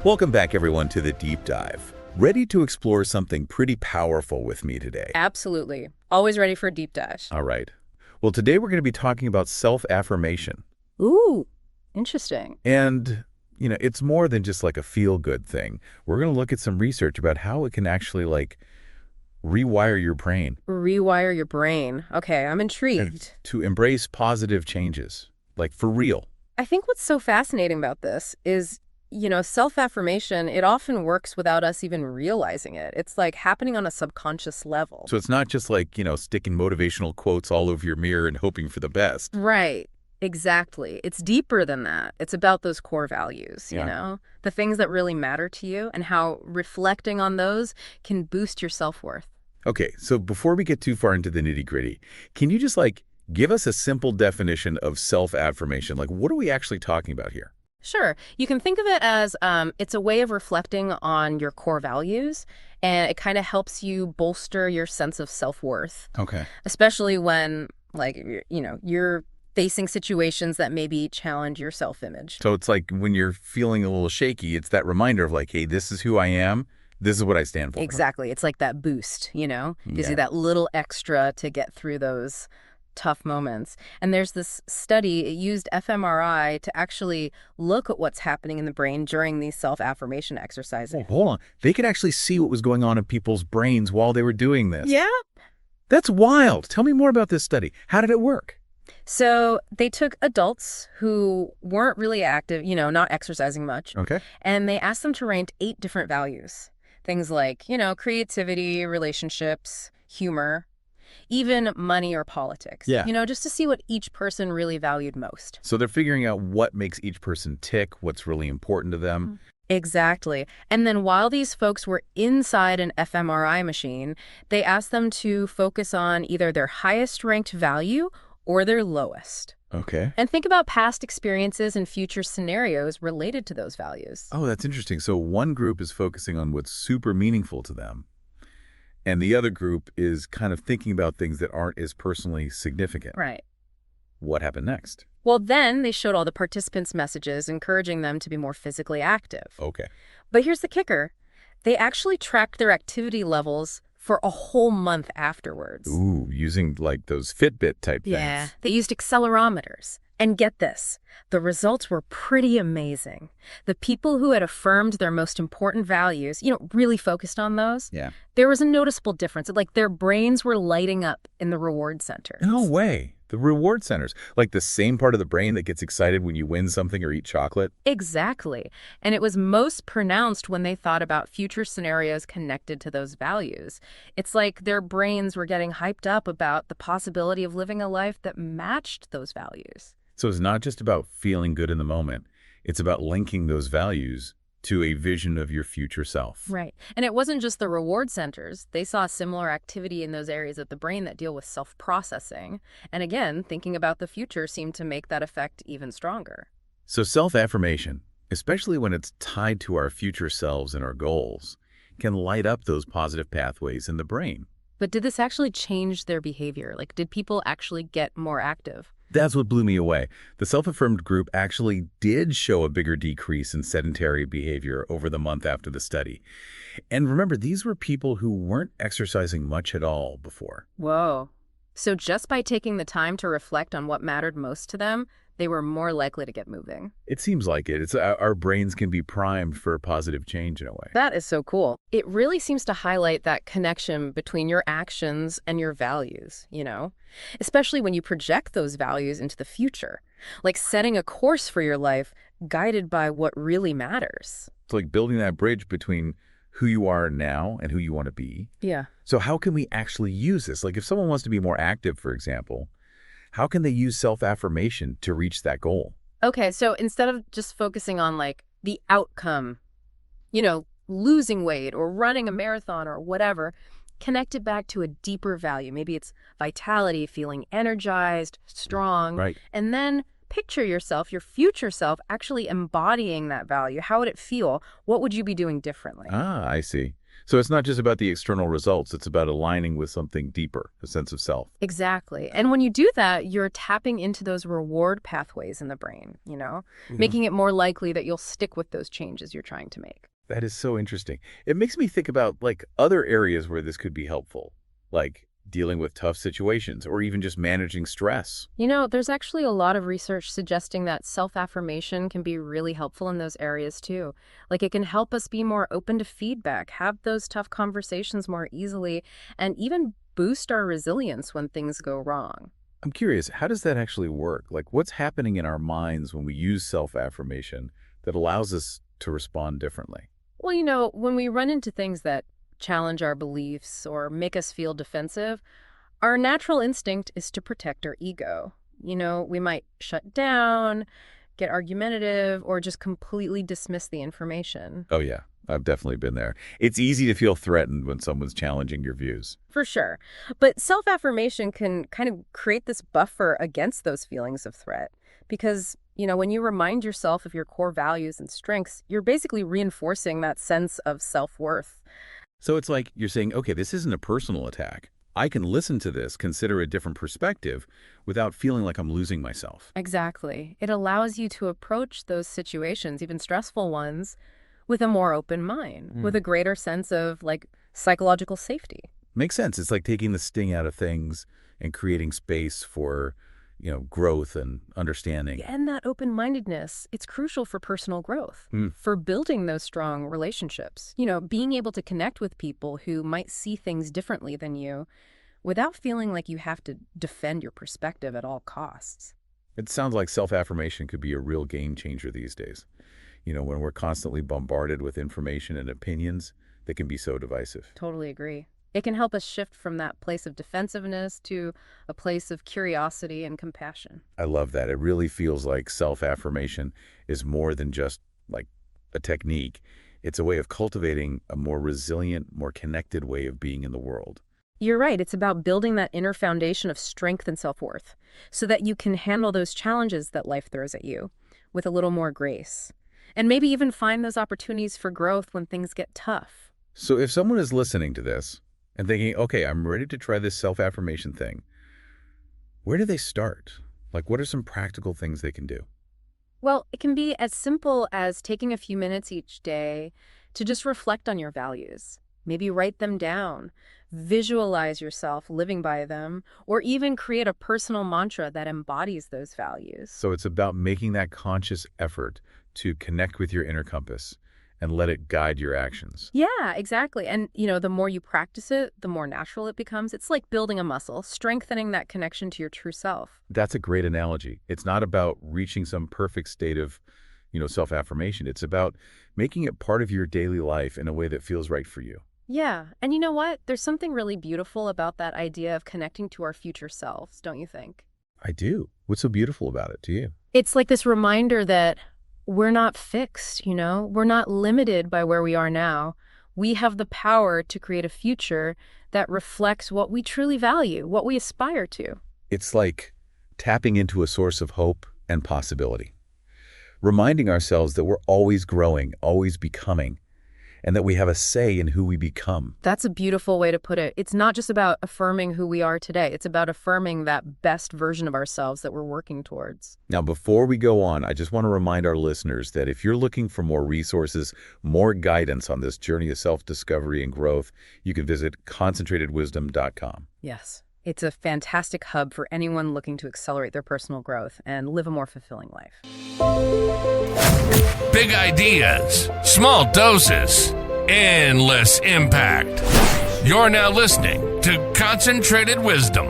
Welcome back, everyone, to the Deep Dive. Ready to explore something pretty powerful with me today? Absolutely. Always ready for a deep dive. All right. Well, today we're going to be talking about self-affirmation. Ooh, interesting. And, it's more than just like a feel-good thing. We're going to look at some research about how it can actually, rewire your brain. Rewire your brain. Okay, I'm intrigued. And to embrace positive changes, for real. I think what's so fascinating about this is, self-affirmation, it often works without us even realizing it. It's like happening on a subconscious level. So it's not just sticking motivational quotes all over your mirror and hoping for the best. Right. Exactly. It's deeper than that. It's about those core values, the things that really matter to you and how reflecting on those can boost your self-worth. Okay, so before we get too far into the nitty-gritty, can you just give us a simple definition of self-affirmation? What are we actually talking about here? Sure. You can think of it as it's a way of reflecting on your core values, and it kind of helps you bolster your sense of self-worth. Okay. Especially when, you're facing situations that maybe challenge your self-image. So it's like when you're feeling a little shaky, it's that reminder of hey, this is who I am. This is what I stand for. Exactly. It's like that boost, gives Yeah. you that little extra to get through those tough moments. And there's this study, it used fMRI to actually look at what's happening in the brain during these self-affirmation exercises. Oh, hold on. They could actually see what was going on in people's brains while they were doing this. Yeah. That's wild. Tell me more about this study. How did it work? So they took adults who weren't really active, not exercising much. Okay. And they asked them to rank 8 different values. Things like, creativity, relationships, humor, even money or politics. Yeah. Just to see what each person really valued most. So they're figuring out what makes each person tick, what's really important to them. Exactly. And then while these folks were inside an fMRI machine, they asked them to focus on either their highest ranked value or their lowest. Okay. And think about past experiences and future scenarios related to those values. Oh, that's interesting. So one group is focusing on what's super meaningful to them, and the other group is kind of thinking about things that aren't as personally significant. Right. What happened next? Well, then they showed all the participants messages encouraging them to be more physically active. Okay. But here's the kicker. They actually tracked their activity levels for a whole month afterwards. Ooh, using those Fitbit type things. Yeah, they used accelerometers. And get this, the results were pretty amazing. The people who had affirmed their most important values, really focused on those, Yeah. there was a noticeable difference. Their brains were lighting up in the reward center. No way. The reward centers, the same part of the brain that gets excited when you win something or eat chocolate. Exactly. And it was most pronounced when they thought about future scenarios connected to those values. It's like their brains were getting hyped up about the possibility of living a life that matched those values. So it's not just about feeling good in the moment. It's about linking those values to a vision of your future self. Right. And it wasn't just the reward centers. They saw similar activity in those areas of the brain that deal with self-processing. And again, thinking about the future seemed to make that effect even stronger. So self-affirmation, especially when it's tied to our future selves and our goals, can light up those positive pathways in the brain. But did this actually change their behavior? Did people actually get more active? That's what blew me away. The self-affirmed group actually did show a bigger decrease in sedentary behavior over the month after the study. And remember, these were people who weren't exercising much at all before. Whoa. So just by taking the time to reflect on what mattered most to them, they were more likely to get moving. It seems like it. It's our brains can be primed for positive change in a way. That is so cool. It really seems to highlight that connection between your actions and your values, especially when you project those values into the future, like setting a course for your life guided by what really matters. It's like building that bridge between who you are now and who you want to be. Yeah. So how can we actually use this? If someone wants to be more active, for example, how can they use self-affirmation to reach that goal? Okay, so instead of just focusing on the outcome, losing weight or running a marathon or whatever, connect it back to a deeper value. Maybe it's vitality, feeling energized, strong. Right. And then picture yourself, your future self, actually embodying that value. How would it feel? What would you be doing differently? Ah, I see. So it's not just about the external results, it's about aligning with something deeper, a sense of self. Exactly. And when you do that, you're tapping into those reward pathways in the brain, Mhm. making it more likely that you'll stick with those changes you're trying to make. That is so interesting. It makes me think about like other areas where this could be helpful, like dealing with tough situations or even just managing stress. There's actually a lot of research suggesting that self-affirmation can be really helpful in those areas too. Like it can help us be more open to feedback, have those tough conversations more easily, and even boost our resilience when things go wrong. I'm curious, how does that actually work? Like what's happening in our minds when we use self-affirmation that allows us to respond differently? Well, when we run into things that challenge our beliefs or make us feel defensive, our natural instinct is to protect our ego. We might shut down, get argumentative, or just completely dismiss the information. Oh yeah, I've definitely been there. It's easy to feel threatened when someone's challenging your views. For sure. But self-affirmation can kind of create this buffer against those feelings of threat. Because, when you remind yourself of your core values and strengths, you're basically reinforcing that sense of self-worth. So it's like you're saying, okay, this isn't a personal attack. I can listen to this, consider a different perspective without feeling like I'm losing myself. Exactly. It allows you to approach those situations, even stressful ones, with a more open mind, with a greater sense of psychological safety. Makes sense. It's like taking the sting out of things and creating space for, growth and understanding. And that open-mindedness, it's crucial for personal growth, Hmm. for building those strong relationships. Being able to connect with people who might see things differently than you without feeling like you have to defend your perspective at all costs. It sounds like self-affirmation could be a real game changer these days. When we're constantly bombarded with information and opinions that can be so divisive. Totally agree. It can help us shift from that place of defensiveness to a place of curiosity and compassion. I love that. It really feels like self-affirmation is more than just like a technique. It's a way of cultivating a more resilient, more connected way of being in the world. You're right. It's about building that inner foundation of strength and self-worth so that you can handle those challenges that life throws at you with a little more grace. And maybe even find those opportunities for growth when things get tough. So if someone is listening to this and thinking, okay, I'm ready to try this self-affirmation thing, where do they start? Like, what are some practical things they can do? Well, it can be as simple as taking a few minutes each day to just reflect on your values. Maybe write them down, visualize yourself living by them, or even create a personal mantra that embodies those values. So it's about making that conscious effort to connect with your inner compass and let it guide your actions. Yeah, exactly. And, the more you practice it, the more natural it becomes. It's like building a muscle, strengthening that connection to your true self. That's a great analogy. It's not about reaching some perfect state of, self-affirmation. It's about making it part of your daily life in a way that feels right for you. Yeah. And you know what? There's something really beautiful about that idea of connecting to our future selves, don't you think? I do. What's so beautiful about it to you? It's like this reminder that we're not fixed, We're not limited by where we are now. We have the power to create a future that reflects what we truly value, what we aspire to. It's like tapping into a source of hope and possibility, reminding ourselves that we're always growing, always becoming, and that we have a say in who we become. That's a beautiful way to put it. It's not just about affirming who we are today. It's about affirming that best version of ourselves that we're working towards. Now, before we go on, I just want to remind our listeners that if you're looking for more resources, more guidance on this journey of self-discovery and growth, you can visit concentratedwisdom.com. Yes. It's a fantastic hub for anyone looking to accelerate their personal growth and live a more fulfilling life. Big ideas, small doses, endless impact. You're now listening to Concentrated Wisdom.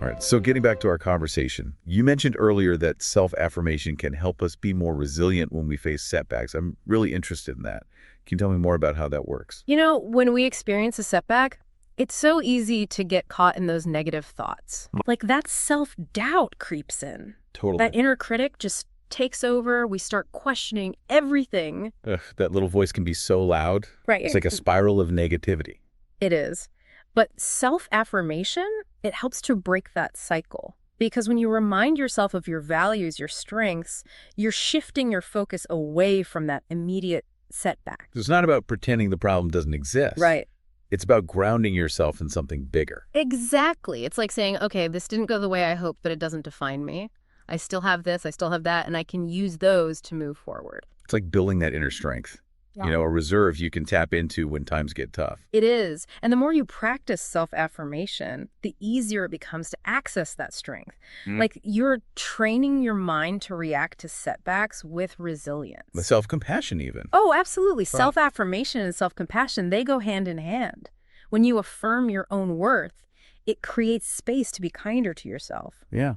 All right, so getting back to our conversation, you mentioned earlier that self-affirmation can help us be more resilient when we face setbacks. I'm really interested in that. Can you tell me more about how that works? When we experience a setback, it's so easy to get caught in those negative thoughts. Like that self-doubt creeps in. Totally. That inner critic just takes over. We start questioning everything. Ugh, that little voice can be so loud. Right. It's like a spiral of negativity. It is. But self-affirmation, it helps to break that cycle. Because when you remind yourself of your values, your strengths, you're shifting your focus away from that immediate setback. So it's not about pretending the problem doesn't exist. Right. It's about grounding yourself in something bigger. Exactly. It's like saying, okay, this didn't go the way I hoped, but it doesn't define me. I still have this, I still have that, and I can use those to move forward. It's like building that inner strength. Yeah. A reserve you can tap into when times get tough. It is. And the more you practice self-affirmation, the easier it becomes to access that strength. Like you're training your mind to react to setbacks with resilience. The self-compassion even. Oh, absolutely. Self-affirmation and self-compassion, they go hand in hand. When you affirm your own worth, it creates space to be kinder to yourself. Yeah.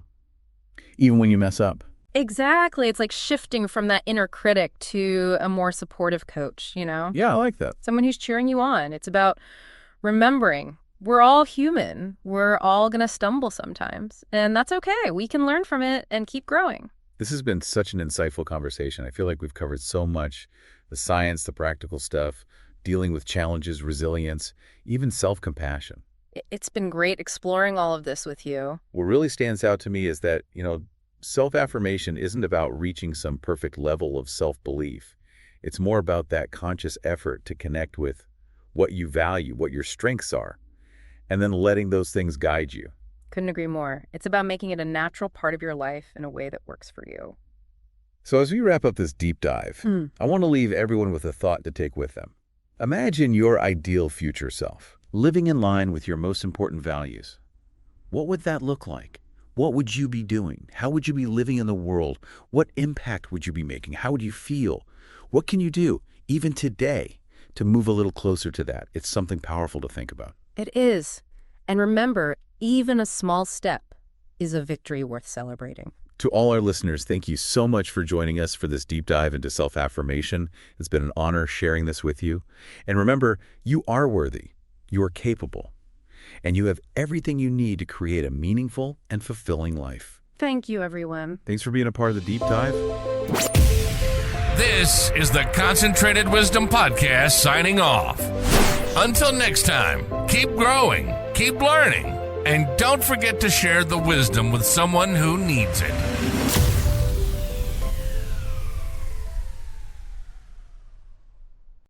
Even when you mess up. Exactly. It's like shifting from that inner critic to a more supportive coach, Yeah, I like that. Someone who's cheering you on. It's about remembering we're all human. We're all going to stumble sometimes. And that's okay. We can learn from it and keep growing. This has been such an insightful conversation. I feel like we've covered so much, the science, the practical stuff, dealing with challenges, resilience, even self-compassion. It's been great exploring all of this with you. What really stands out to me is that, self-affirmation isn't about reaching some perfect level of self-belief. It's more about that conscious effort to connect with what you value, what your strengths are, and then letting those things guide you. Couldn't agree more. It's about making it a natural part of your life in a way that works for you. So as we wrap up this deep dive, I want to leave everyone with a thought to take with them. Imagine your ideal future self, living in line with your most important values. What would that look like? What would you be doing? How would you be living in the world? What impact would you be making? How would you feel? What can you do, even today, to move a little closer to that? It's something powerful to think about. It is. And remember, even a small step is a victory worth celebrating. To all our listeners, thank you so much for joining us for this deep dive into self-affirmation. It's been an honor sharing this with you. And remember, you are worthy. You are capable. And you have everything you need to create a meaningful and fulfilling life. Thank you, everyone. Thanks for being a part of the deep dive. This is the Concentrated Wisdom Podcast signing off. Until next time, keep growing, keep learning, and don't forget to share the wisdom with someone who needs it.